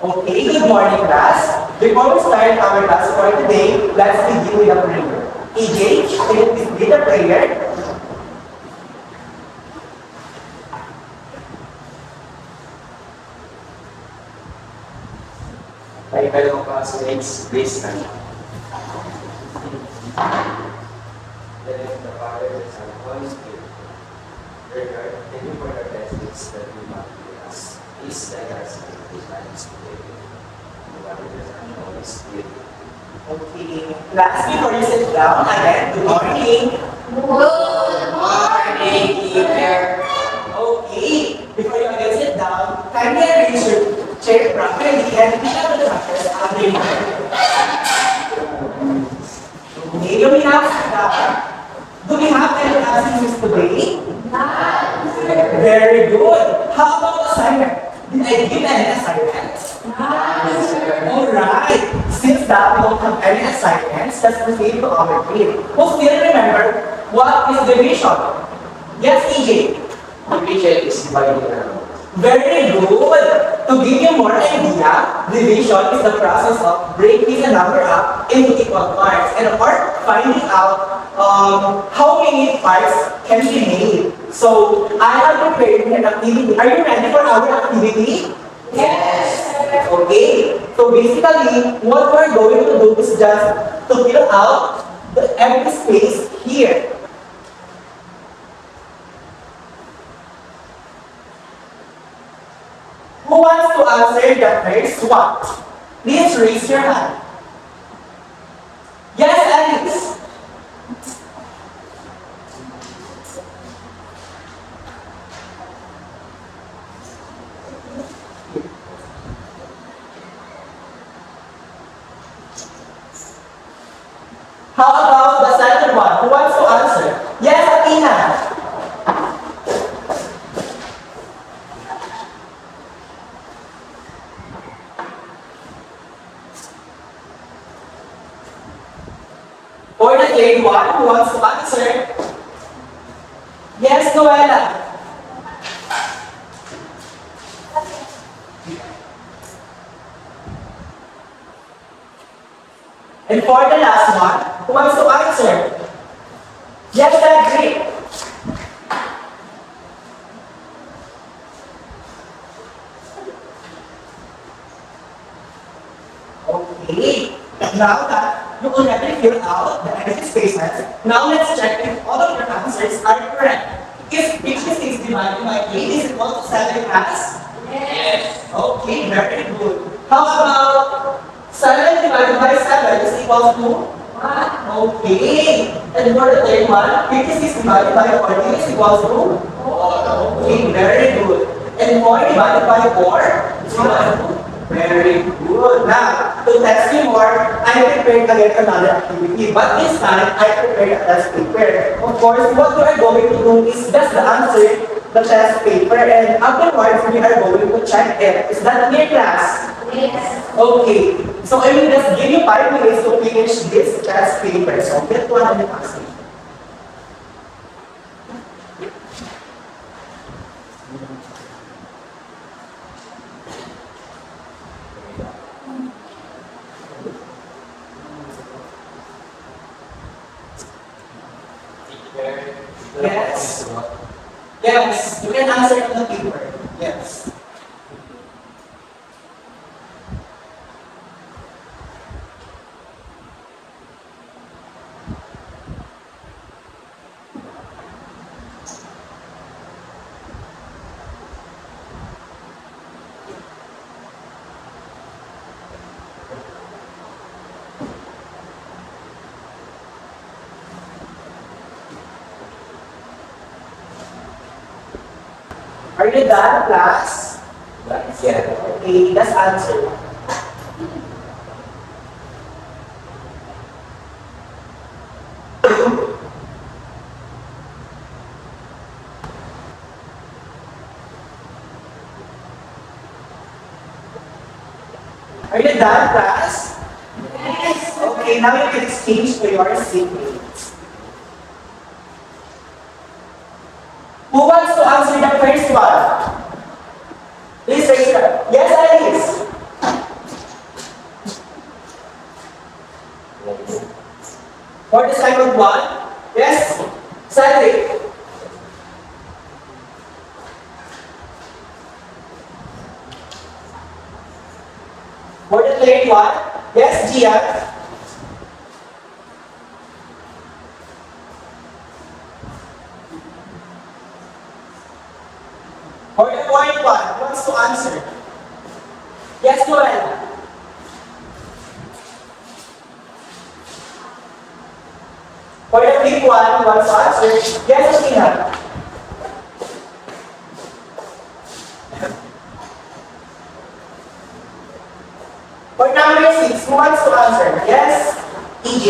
Okay, good morning class. Before we start our class for today, let's begin with a prayer. EJ, can you please lead the prayer? My fellow classmates, please stand. The name of the Father, the Son, and the Holy Spirit. Dear God, thank you for the blessings that you have given us. Please let us make these lives today. The Father, the Son, and the Holy Spirit. Okay, class, before you sit down, again, good morning. Good morning, teacher. Okay, before you again sit down, kindly arrange your chair properly and pick up the matters after you. Okay, do we have any classes today? Very good. How about assignment? Did I give any assignments? Alright. Since that we don't have any assignments, let's proceed to our grade. Who still remember what is division? Yes, EJ. Division is dividing a number. Very good. To give you more idea, division is the process of breaking a number up into equal parts and apart finding out how many parts can be made. So I have prepared an activity. Are you ready for our activity? Yes. Okay. So basically, what we're going to do is just to fill out the empty space here. Who wants to answer the first one? Please raise your hand. Yes, Alice. How about the second one? Who wants to answer? Yes, Athena. For the third one, who wants to answer? Yes, Noella. And for the last one, who wants to answer? Yes, Cedric. Okay. Now that you already filled out the empty spaces, now let's check if all of your answers are correct. If 56 divided by 8 is equal to 7 class? Yes. Okay, very good. How about 7 divided by 7 is equal to? 1. Okay. And for the third one, 56 divided by 40 is equal to? 4. Okay, very good. And 4 divided by 4 is equal to? Very good. Now, to test you more, I prepared again another activity. But this time, I prepared a test paper. Of course, what we are going to do is just the answer, the test paper, and afterwards, we are going to check it. Is that clear, class? Yes. Okay. So I will just give you 5 minutes to finish this test paper. So get one and pass it. Yes. Yes, you can answer on the paper. Yes. Are you done, class? Yeah. Okay, let's answer. Are you done, class? Yes. Okay, now you can exchange to your seatmates. Who wants to answer the first one? Please raise your hand. Yes, Alice. For the second one, yes, Cedric. For the third one, yes, Gian. For the fourth one, who wants to answer? Yes, Joel. For the fifth one, who wants to answer? Yes, Tina. For number 6, who wants to answer? Yes, EJ.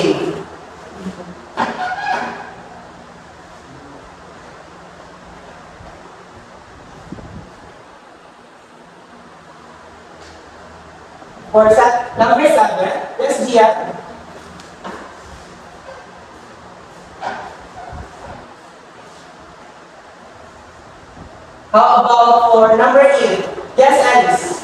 For number 7, yes, Gia. How about for number 8? Yes, Alice.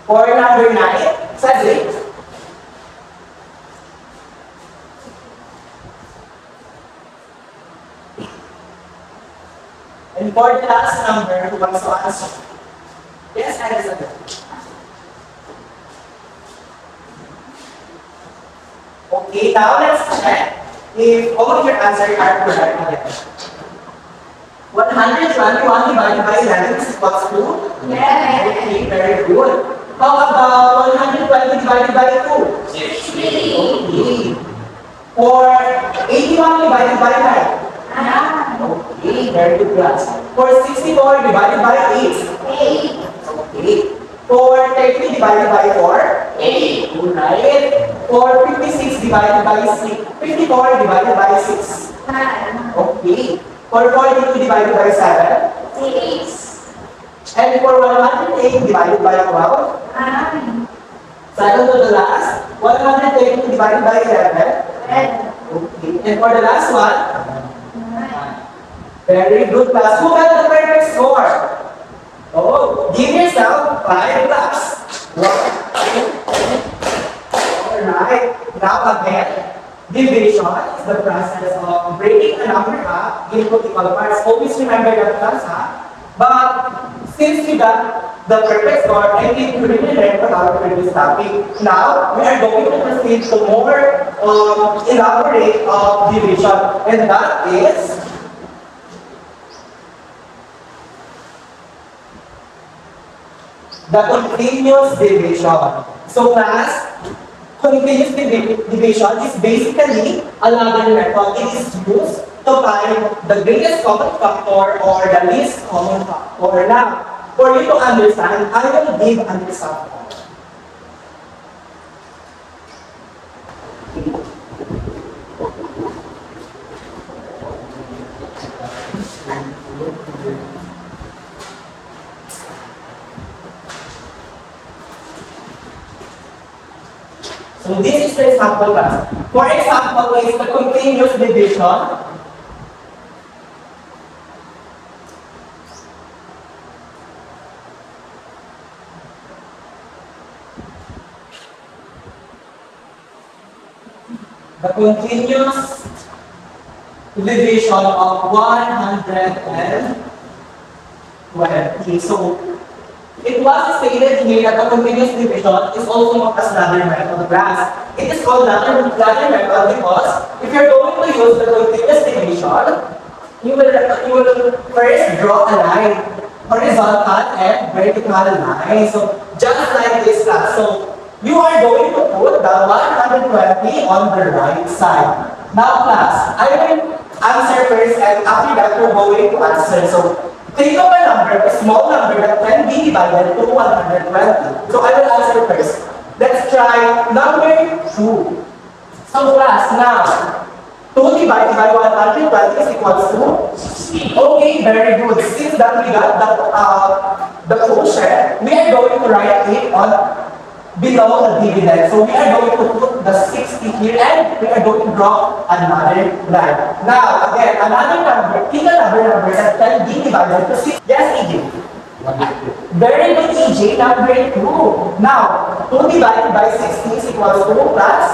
For number 9, Cedric. And for the last number, who wants to answer? Yes, Alexander. Okay, now let's check if all of your answers are correct again. 121 divided by 11 is equals to? Yes. Okay, very good. How about 120 divided by 2? 60. Okay. For 81 divided by 9? Okay, very good class. For 64 divided by 8? 8. Okay. For 30 divided by 4? 8. Alright. For 56 divided by 6? 54 divided by 6? 9. Okay. For 42 divided by 7? 6. And for 108 divided by 12? 9. Second to the last, 132 divided by 11? 11. Okay. And for the last one? 9. Very good class. Who got the perfect score? Oh, give yourself 5 claps. 1, 2, 3. Alright. Now again, division is the process of breaking a number up into equal parts. Always remember that class, huh? But since you got the perfect score, I need to really learn about our previous topic. Now, we are going to proceed to more elaborate of division. And that is the continuous division. So class, continuous division is basically another method. It is used to find the greatest common factor or the least common factor. Now, for you to understand, I will give an example. So this is the example class. For example, is the continuous division. The continuous division of 120. So it was stated here that the continuous division is also known as ladder method class. It is called ladder method because if you're going to use the continuous division, you will first draw a line, horizontal and vertical line. So just like this class. So you are going to put the 120 on the right side. Now class, I will answer first and after that we're going to answer. So think of a number, a small number that can be divided to 120. So I will answer first. Let's try number 2. So class, now, 2 divided by 120 is equals to? 60. Okay, very good. Since that we got the quotient, we are going to write it on below the dividend. So we are going to put the 60 here and we are going to draw another line. Now, again, another number, pick another number that can be divided to 6. Yes, EJ? Very good, EJ. Number 2. Now, 2 divided by 16 is equals to plus?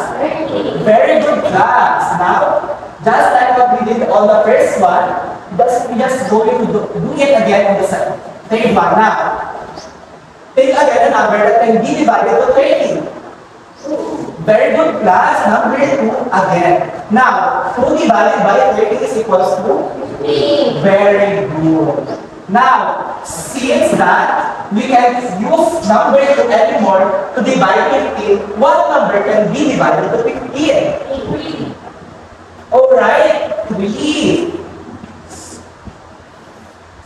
Very good, class. Now, just like what we did on the first one, we just going to do it again on the third one. Now, take again a number that can be divided to 30. Very good, class. Number 2 again. Now, 2 divided by 30 is equals to? Very good. Now, since that we can use number 2 anymore to divide 15, what number can be divided to 15? Alright, 3.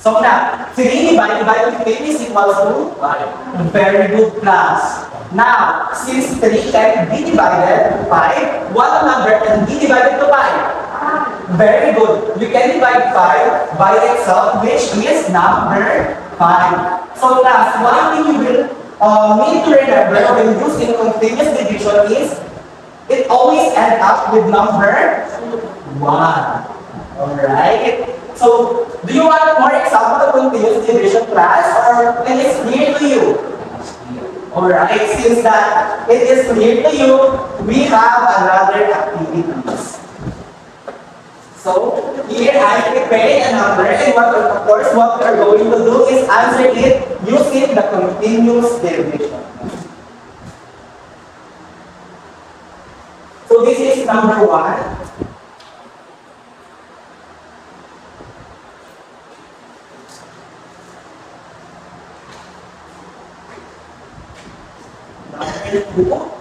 So now, 3 divided by 15 is equals to? 5. Very good, class. Now, since 3 can be divided to 5, what number can be divided to 5? Very good. We can divide 5 by itself, which is number 5. So class, one thing you will need to remember when using continuous division is it always ends up with number 1. Alright? So, do you want more example of continuous division, class, or it is clear to you? Alright, since that it is clear to you, we have another activities. So, here I prepared a number, and of course, what we are going to do is answer it using the continuous division. So, this is number 1. Number 2.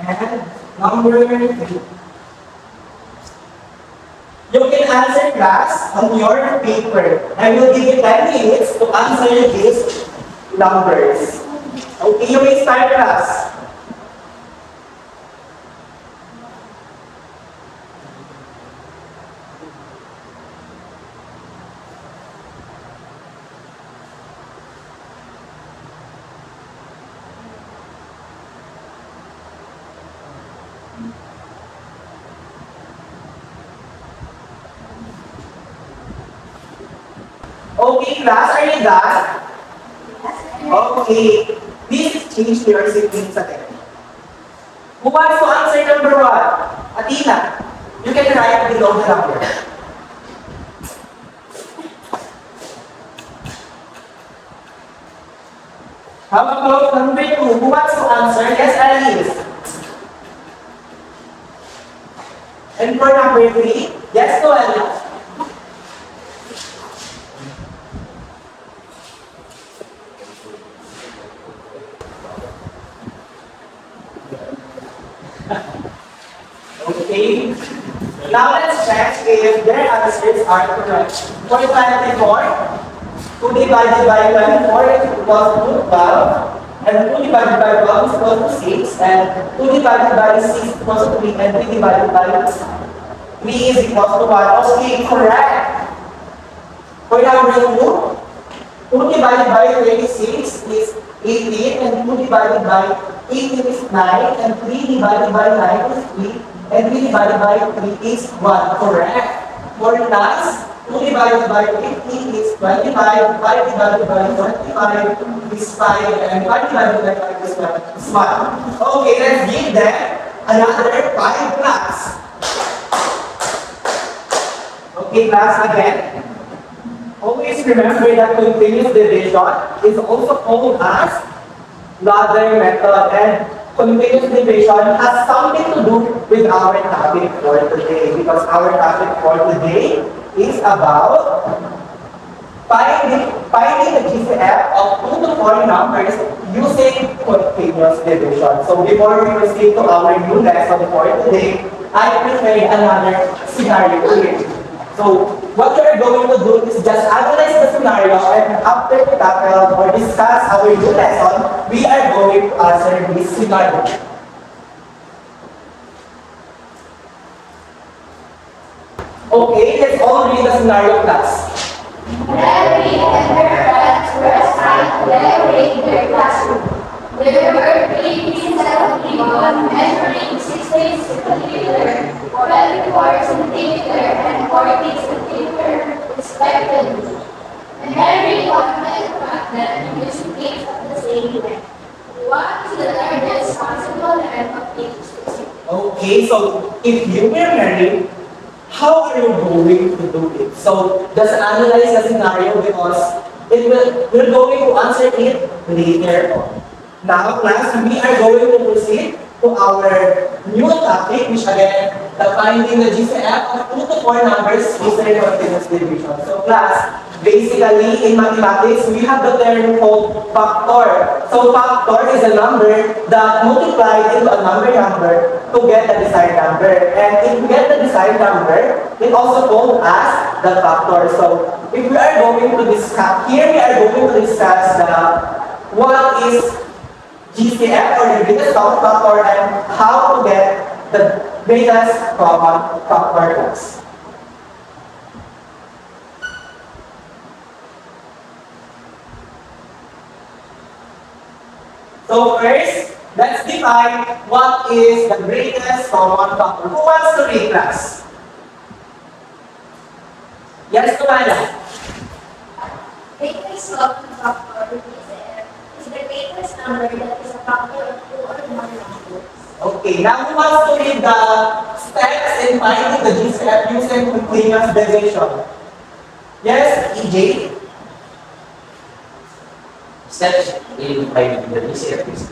And number 3. You can answer, class, on your paper. I will give you 10 minutes to answer these numbers. Okay, you may start, class. Okay, class, are you done? Okay. Please change your settings again. Who wants to answer number 1? Athena, you can write below the number. How about number 2? Who wants to answer? Yes, Alice. And for number 3? Yes, Noel. Okay. Now let's check if their answers are correct. For 24, 2 divided by 24 is equal to 12, and 2 divided by 12 is equal to 6, and 2 divided by 6 is equal to 3, and 3 divided by 3 is equal to 1. Okay, correct. For number 2, 2 divided by 26 is 18, and 2 divided by 18 is 9, and 3 divided by 9 is 3, and 3 divided by 3 is 1. Correct. For class, 2 divided by 15 is 25, 5 divided by 25 is 5, and 5 divided by 5 is 1. Okay, let's give them another 5 class. Okay, class, again. Always remember that continuous division is also called as ladder method, and continuous division has something to do with our topic for today, because our topic for today is about finding the GCF of 2 to 4 numbers using continuous division. So before we proceed to our new lesson for today, I prepared another scenario here. So what we are going to do is just analyze the scenario, and after we tackle or discuss our new lesson, we are going to answer this scenario. Okay, let's all read the scenario, class. Mary and her friends were assigned to decorate their classroom. There were 3 pieces of ribbon measuring 16 centimeters, 24 centimeters, and 40 centimeters. unexpectedly. And every government partner using things of the same length. What is the largest possible length of each? Okay, so if you were married, how are you going to do it? So just analyze the scenario because we're going to answer it later on. Now, class, we are going to proceed to our new topic, which again, the finding the GCF of 2 to 4 numbers using continuous division. So class, basically in mathematics, we have the term called factor. So factor is a number that multiplied into a number to get the desired number. And if we get the desired number, it also called as the factor. So if we are going to discuss, here we are going to discuss what is GCF or the greatest common factor and how to get the greatest common factor class. So first, let's define what is the greatest common factor. Who wants to read class? Yes, Kumala. Greatest common factor is the greatest number that is a factor of 2 or more numbers. Okay, now who wants to read the steps in finding the GCF using continuous division? Yes, EJ? Steps in finding the GCF is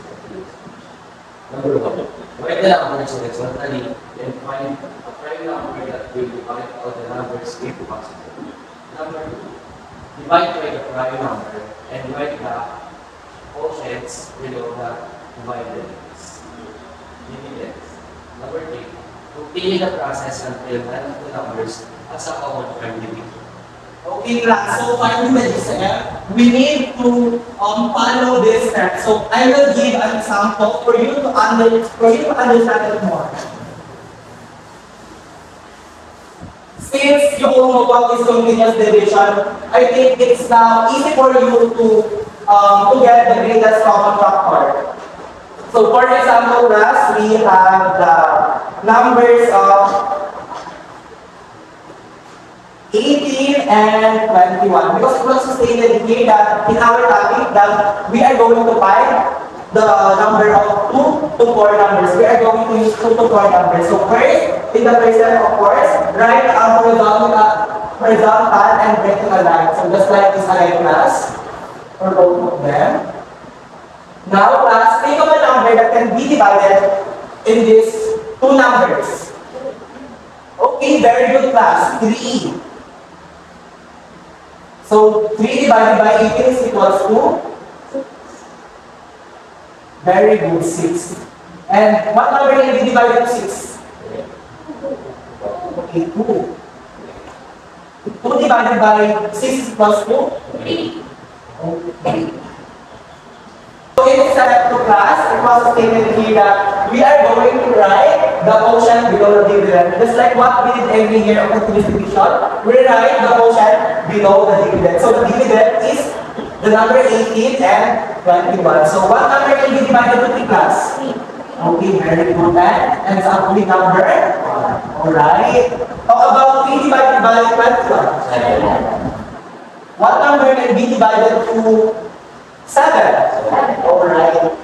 number 1. Write the number horizontally and find a prime number that will divide all the numbers if possible. Number 2. Divide by the prime number and write the quotients below the divided dividends. Number 3. Continue the process until none of the numbers has a common prime division. Okay, class. So finding the GCF, we need to follow this step. So I will give an example for you to understand it more. Since you all know what is continuous division, I think it's now easy for you to get the greatest common factor. So for example, class, we have the numbers of 18 and 21. Because it was stated here that in our topic that we are going to find the number of 2 to 4 numbers. We are going to use 2 to 4 numbers. So first, in the first step, of course, write a horizontal and vertical line. So just like this line class, for both of them. Now class, think of a number that can be divided in these 2 numbers. Okay, very good class. 3. So 3 divided by 18 is equals to? Very good, 6. And what number can be divided to 6? Okay, 2. 2 divided by 6 is equals to? 3. Okay. So in this step to class, it was stated here that we are going to write the quotient below the dividend. Just like what we did every year of continuous division, we write the quotient below the dividend. So the dividend is the number 18 and 21. So what number can be divided to 3 class? 3. Okay, very good. And it's actually number 1. Alright. How about 3 divided by 21? 7. What number can be divided to 7? Alright.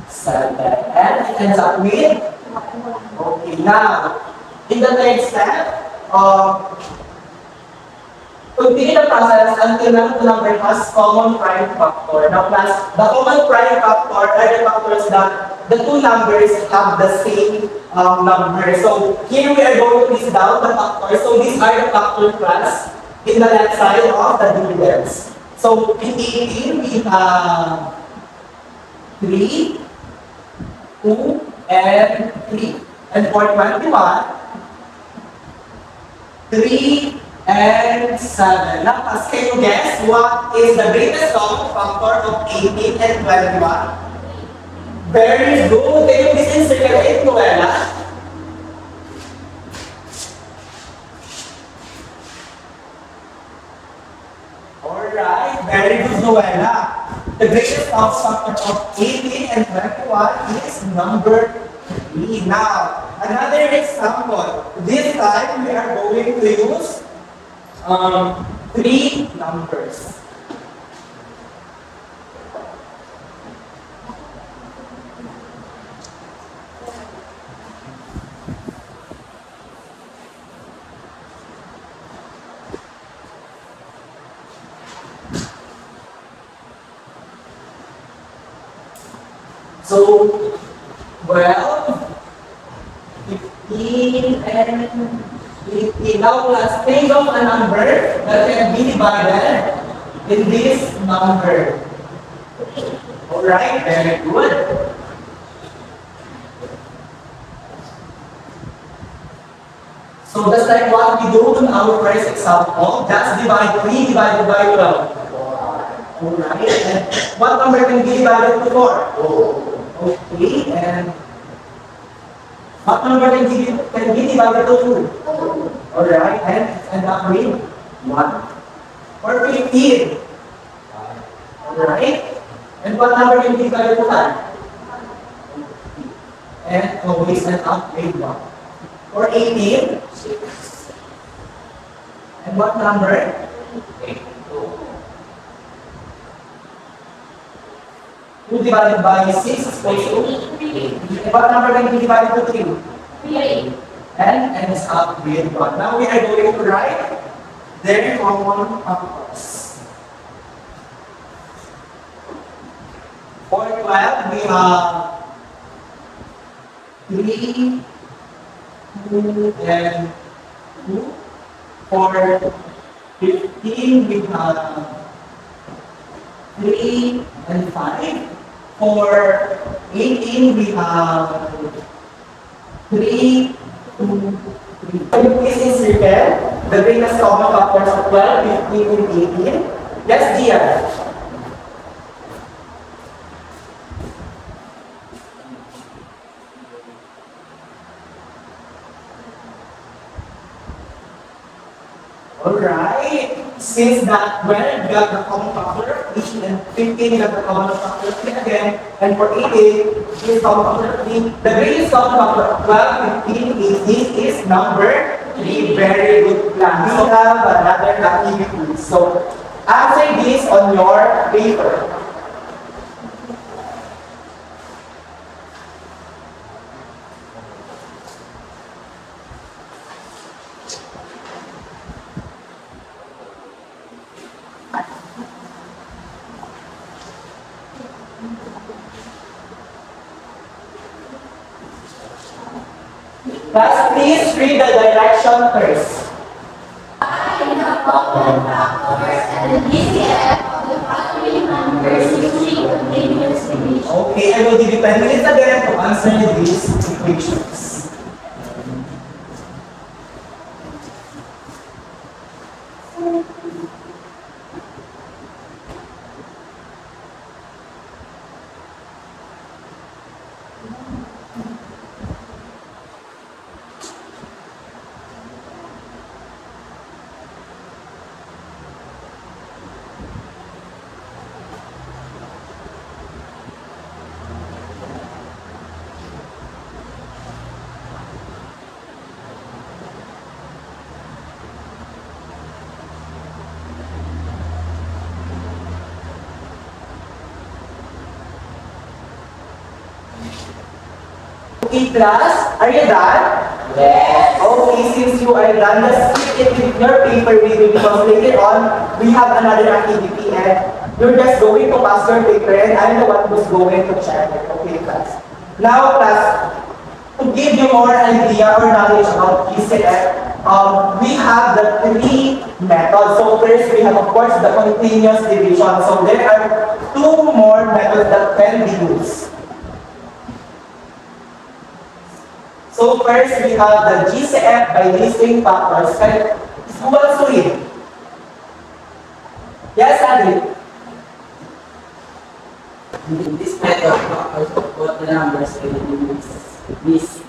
7. And it ends up with? Okay, now, in the next step, continue the process until the number has common prime factor. Now class, the common prime factor are the factors that the 2 numbers have the same number. So here we are going to list down the factors. So these are the factor class in the left side of the dividends. So in 18, we have 3, 2, and 3. And for 21, 3 and 7. Now, class, can you guess what is the greatest common factor of 18 and 21? Very good. Can you please insert it, Noella? Alright, very good, Noella. The greatest common factor of 18 and 21 is number 3. Now, another example. This time we are going to use three numbers. So, well, 15 and 18. Now, let's think of a number that can be divided in this number. Alright, very good. So, just like what we do in our first example, just divide 3 divided by 12. Alright, and what number can be divided to 4? Okay, and what number can be divided to 2? Alright, and end up with 1. Or 15. Alright, and what number can be divided to 5? And always end up with 1. Or 18. 6. And what number? 8. 2 divided by 6 is equal to 3. And what number can be divided to 3? 3. And ends up with 1. Now we are going to write their common factors. For 12, we have 3, 2, and 2. For 15, we have 3 and 5. For 18, we have 3, 2, 3. Can you please insert the greatest common factors of 12, 15, and 18? Yes, Gia. Alright. Since that 12 got the common factor of 8 and 15 got the common factor of 3 again, and for 18, this common factor of 3, the greatest common factor of 12, 15, 18 is number 3. Very good plan. We have another activity. So, answer this on your paper. Class, please read the direction first. Find the common factors and the GCF of the following numbers using continuous division. Okay, I will give you 10 minutes again to answer these equations. Okay, class, are you done? Yes. Okay, since you are done, let's keep it with your paper with you because later on, we have another activity and you're just going to pass your paper and I'm the one who's going to check it. Okay, class. Now, class, to give you more idea or knowledge about PCF, we have the 3 methods. So first, we have, of course, the continuous division. So there are 2 more methods that can be used. So first, we have the GCF by listing factors. Who wants to read? Yes, Adri. In this method, factors put the numbers in this.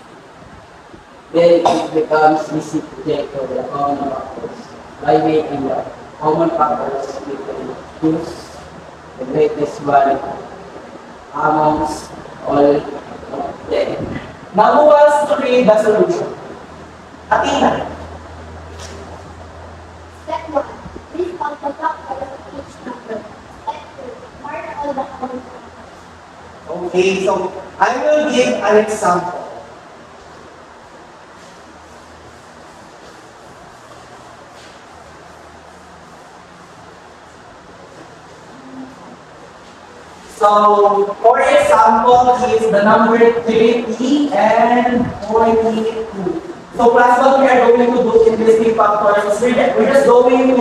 Then it becomes easy to check for the common factors by making the common factors we can choose the greatest one amongst all of them. Now, who wants to read the solution? Athena. Step 1. This of the factors of each number. Mark all the common factors. Okay, so I will give an example. So, for example, is the number 30 and 42. So, plus what we are going to do in these three factors is we're just going to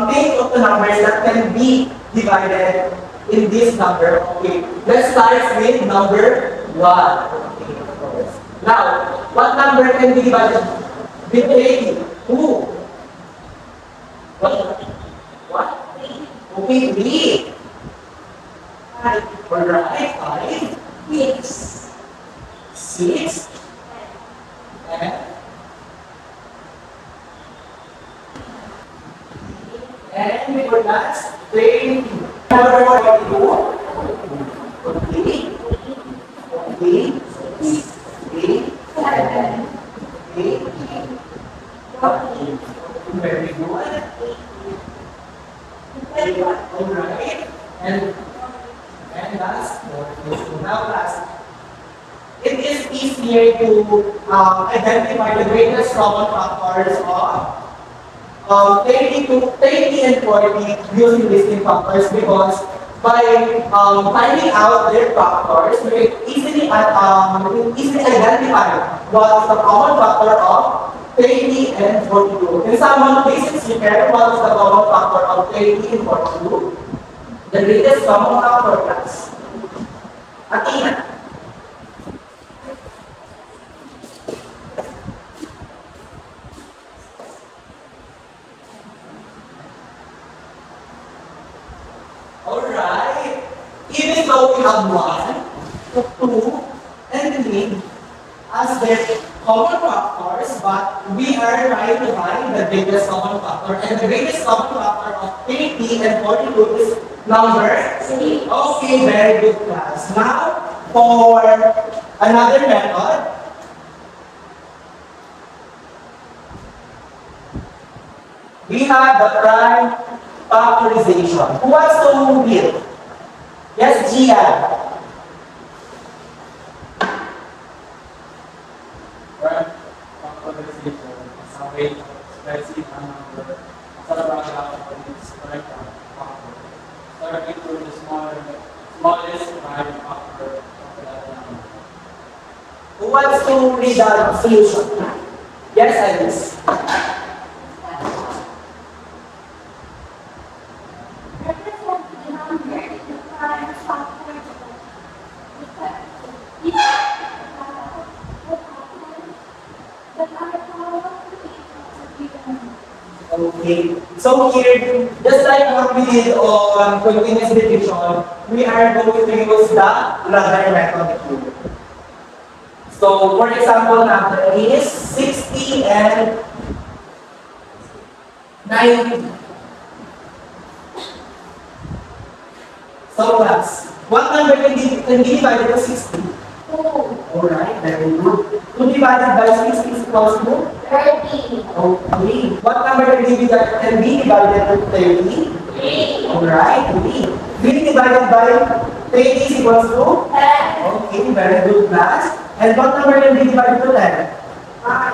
think of the numbers that can be divided in this number. Okay, let's start with number 1. Okay. Now, what number can be divided with 80? 2. What? Okay, 3. Alright, 5, 6, 6, and we were last 20. Number 42. Okay. Okay. 8, 7, 8. Very good. Alright. And last, now last, it is easier to identify the greatest common factors of 30 and 40 using these three factors, because by finding out their factors, we can easily identify what is the common factor of 30 and 42. In someone cases, you care what is the common factor of 30 and 42. The greatest common factor class. Athena. Alright. Even though we have 1, 2, and 3 as their common factors, but we are trying to find the greatest common factor. And the greatest common factor of 30 and 42 is number 3. Okay, very good class. Now, for another method, we have the prime factorization. Who wants to read? Yes, Gia. Prime factorization is a way of expressing a number as a product of its prime factor, starting with the smallest prime factor of that number. Who wants to read the solution? Yes, Alice. Represent the number in the prime factor. Okay, so here, just like what we did on continuous division, we are going to use the ladder method here. So, for example, number is 60 and 90. So, class, what number can be divided by 60? 2, Alright, very good. 2 divided by 6 is equals to? 30, Okay. What number can be divided by 30? 3, Alright, 3. 3 divided by 30 is equals to? 10, Okay, very good class. And what number can be divided to 10? 5,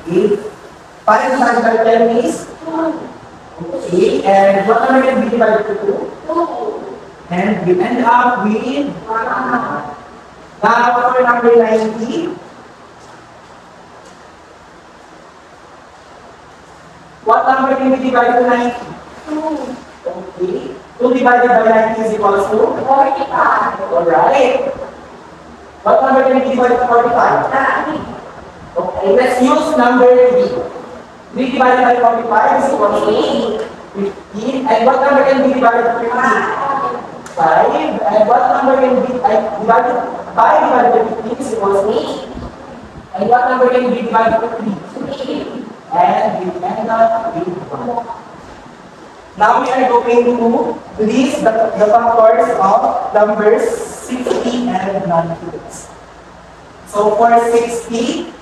Okay. 5 divided by 10 is? 2, Okay. And what number can be divided to 2? 2, And we end up with? 1, Now for number 90. What number can be divided to 90? 2, Okay. 2 divided by 90 is equals to? 45, Alright. What number can be divided to 45? 9, Okay, let's use number 3. 3 divided by 45 is equals to 15. And what number can be divided to 15? 5, 5. And what number can be divided? 5 divided by 15 is equals to 8. And what number can be divided to 3? 3, And we end up with 1. Now we are going to list the factors of numbers 60 and 96. So for 60,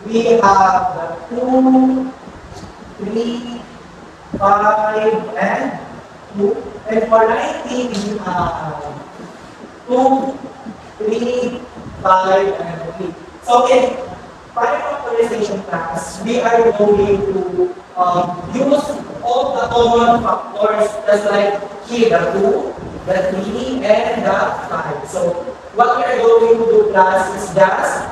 we have the 2, 3, 5 and 2. And for 90, we have 2, 3, 5, and 3. So in final factorization class, we are going to use all the common factors just like here, the 2, the 3, and the 5. So what we are going to do class is just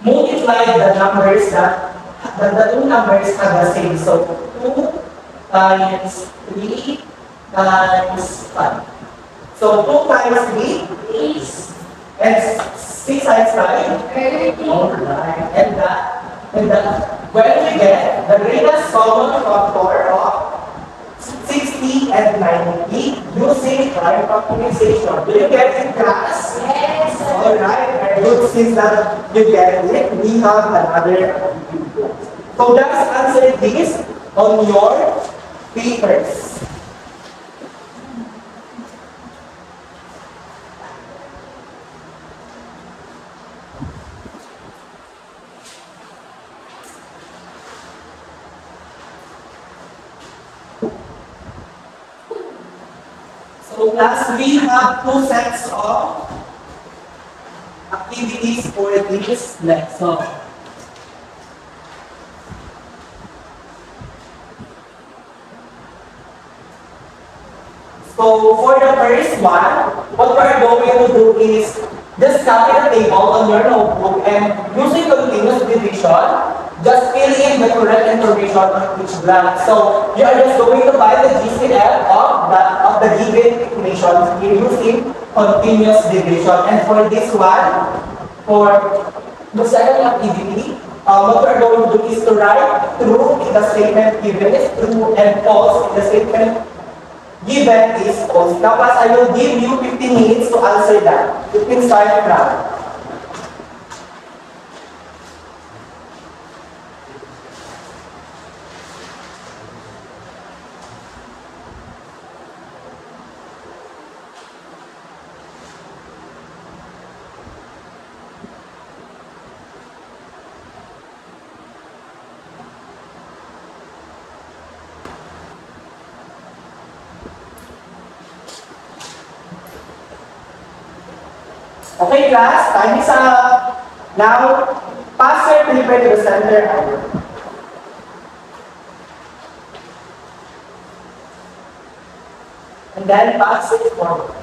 multiply the numbers that the two numbers are the same. So 2 times 3 times 5. So 2 times 3 is and 6 times 5. Alright. And when we get the greatest common factor of 60 and 90 using prime factorization. Do you get it, class? Yes, sir. Alright, very good. Since that you get it, we have another. So just answer this on your papers. So class, we have 2 sets of activities for this lesson. So for the first one, what we're going to do is just copy the table on your notebook and using continuous division, just fill in the correct information on each blank. So you are just going to find the GCF of the given equation using continuous division. And for this one, for the second activity, what we're going to do is to write true in the statement given is true and false in the statement given is false. Now, class, I will give you 15 minutes to answer that. You can start now. Okay, class, time is up. Now, pass your paper to the center. And then pass it forward.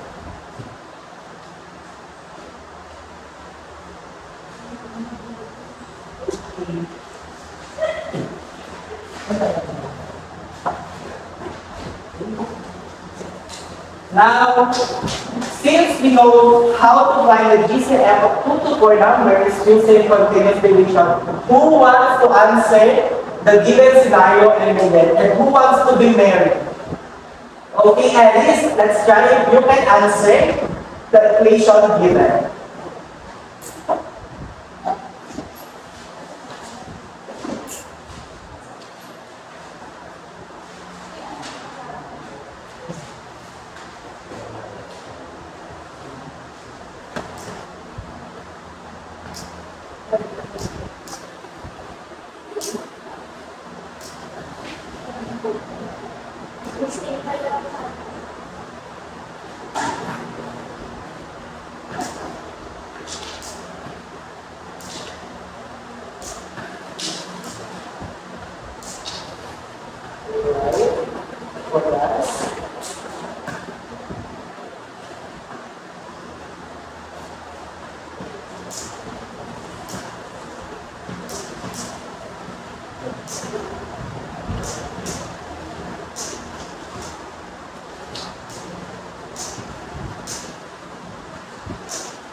Now, since we know how to find the GCF of 2 to 4 numbers using continuous division, who wants to answer the given scenario and who wants to be married? Okay, Alice, let's try if you can answer the equation given.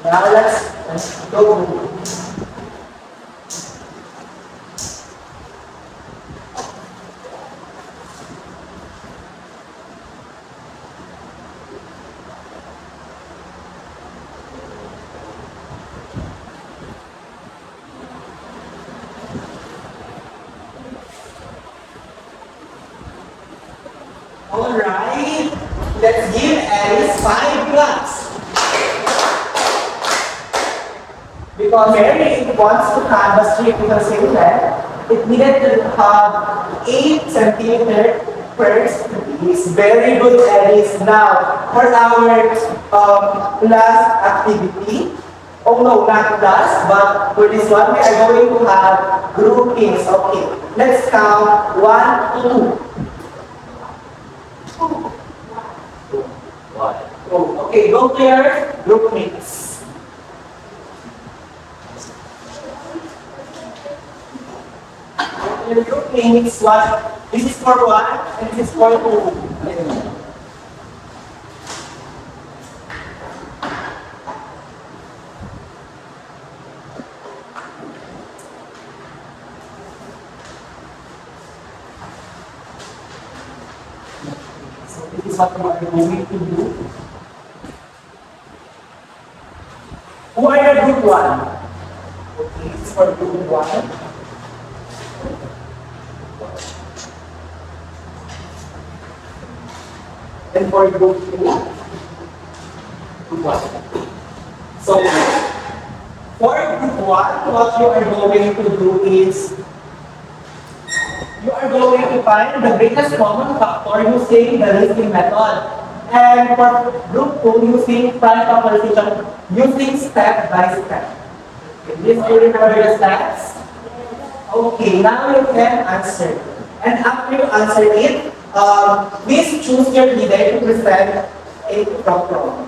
Now let's go. Alright, let's give Alice 5 claps. Because Mary wants to have a streak with the same length, it needed to have 8 centimeters per space. Very good, Alice. Now, for our class activity, oh no, not class, but for this one, we are going to have groupings. Okay, let's count 1, 2. Okay, go to your group mates. Your group mates, what? This is for 1 and this is for 2. This is what we are going to do. Who are your group 1? Okay, this is for group 1. And for group 2, group 1. So, for group 1, what you are going to do is you are going to find the greatest common factor using the listing method. And for group 2, using prime factorization, using step by step. Okay, do you remember the steps? Okay, now you can answer. And after you answer it, please choose your leader to present a problem.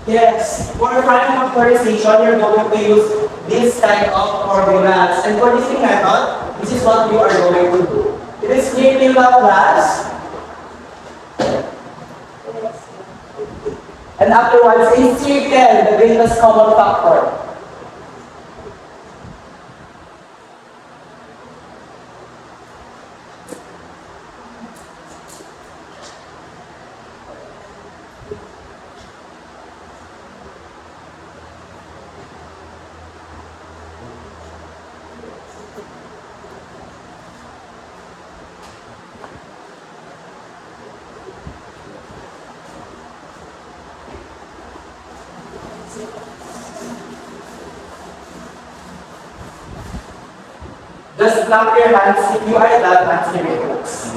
Yes, for prime factorization, you're going to use this kind of formulas. And for this method, this is what you are going to do. It is clear till now, class. And afterwards, a circle, the greatest common factor. Just clap your hands if you are that answering books.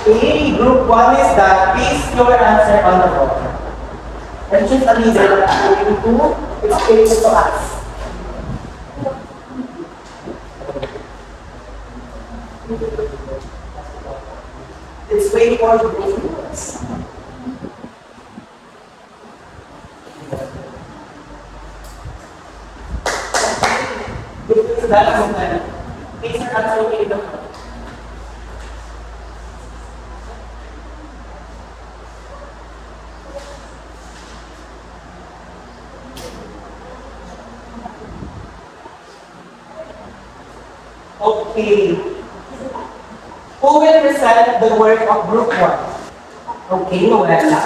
Okay, group 1 is that. Paste your answer on the board. And choose a leader that is going to explain it to us. Let's wait for the group leaders. Group is that. Paste your answer in the board. Okay. Who will present the work of group 1? Okay, Noella.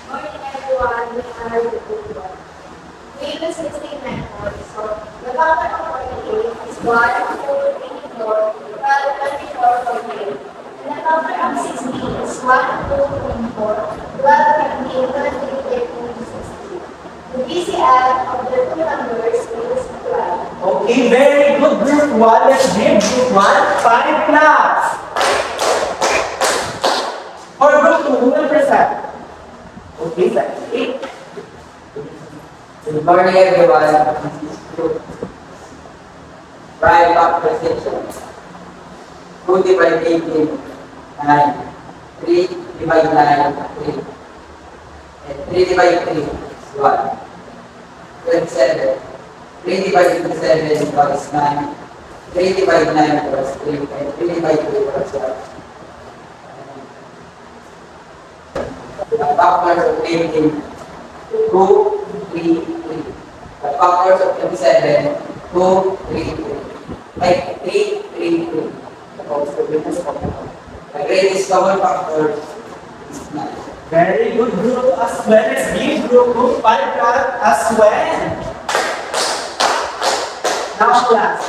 Morning everyone, we are the group 1. We use 16 methods. So the factor of 48 is 1, 2, 3, 4, 24, 48. And the factor of 16 is 1, 2, 3, 4, 12, 15, 23, 13, 16. The BCF of the two numbers is 12. Okay, very good, group 1. Let's give group 1 5 claps. For group 2, who will present? Okay, that's 8. Good morning, everyone. This is group prime factorization. 2 divided 18, 9. 3 divided 9, 3. And 3 divided 3 is 1. 27. 3 divided 27 equals 9. 3 divided 9 equals 3. And 3 divided 2 equals 1. The factors of 18, 2, 3, 3. The factors of 27, 2, 3, 3. Like 3, 3, 3. The greatest common factor is 9. Very good group as well. Let's give group 5 class as well. Now class,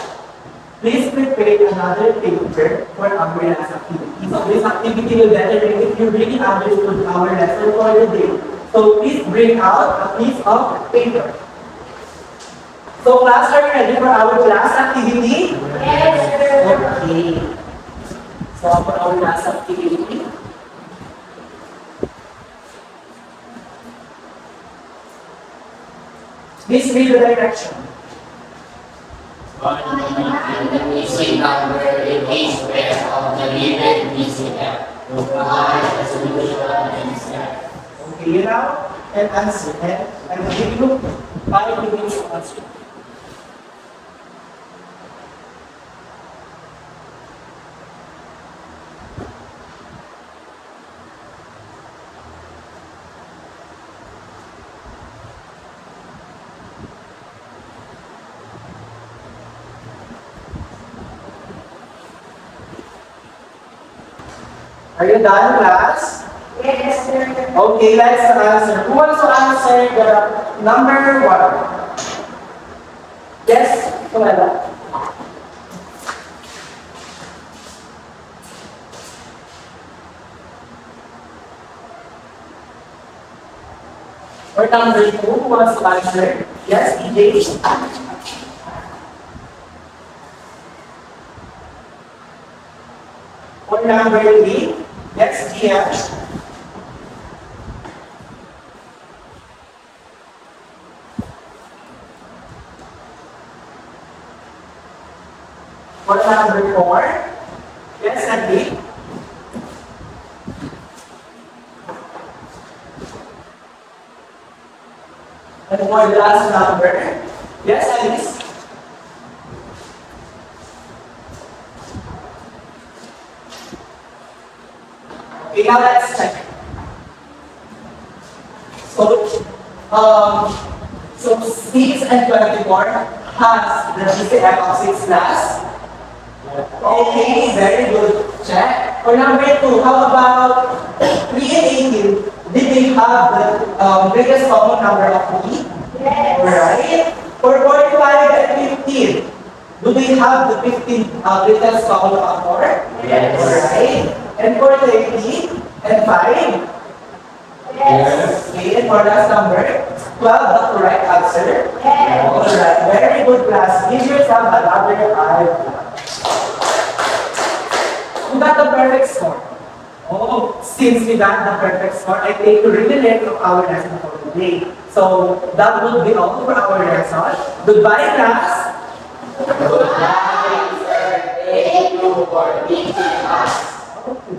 please prepare another paper for our last activity. So this activity will better if you really understood our lesson for the day. So please bring out a piece of paper. So class, are you ready for our class activity? Yes, sir. Okay. So for our last activity, please read the direction. Find the missing number in each pair of the given DCF. Provide a solution and step. Okay, now and answer. And I give you 5 minutes to answer. Are you done, class? Yes, sir. Okay, let's answer. Who wants to answer the number 1? Yes, Kumala. Or number 2, who wants to answer? Yes, EJ. Or number 3, yes, Gia. Or number 4, yes, Andy. And for the last number, yes, Alice. Okay, now let's check. So 6 and 24 has the GCF of 6 plus. Okay, very good. Check. For number 2, how about 3 and 18? Did they have the greatest common number of 3? Yes. Alright. For 45 and 15, do they have the 15 greatest common factor? Yes. Alright. And for 30 and 5? Yes. Okay, and for last number, 12, the correct answer. Yes. Alright, very good class. Give yourself another 5. We got the perfect score. Oh, since we got the perfect score, I think we really learned from our lesson for today. So that would be all for our lesson. Goodbye, class. Goodbye, sir. Thank you for teaching us. Okay.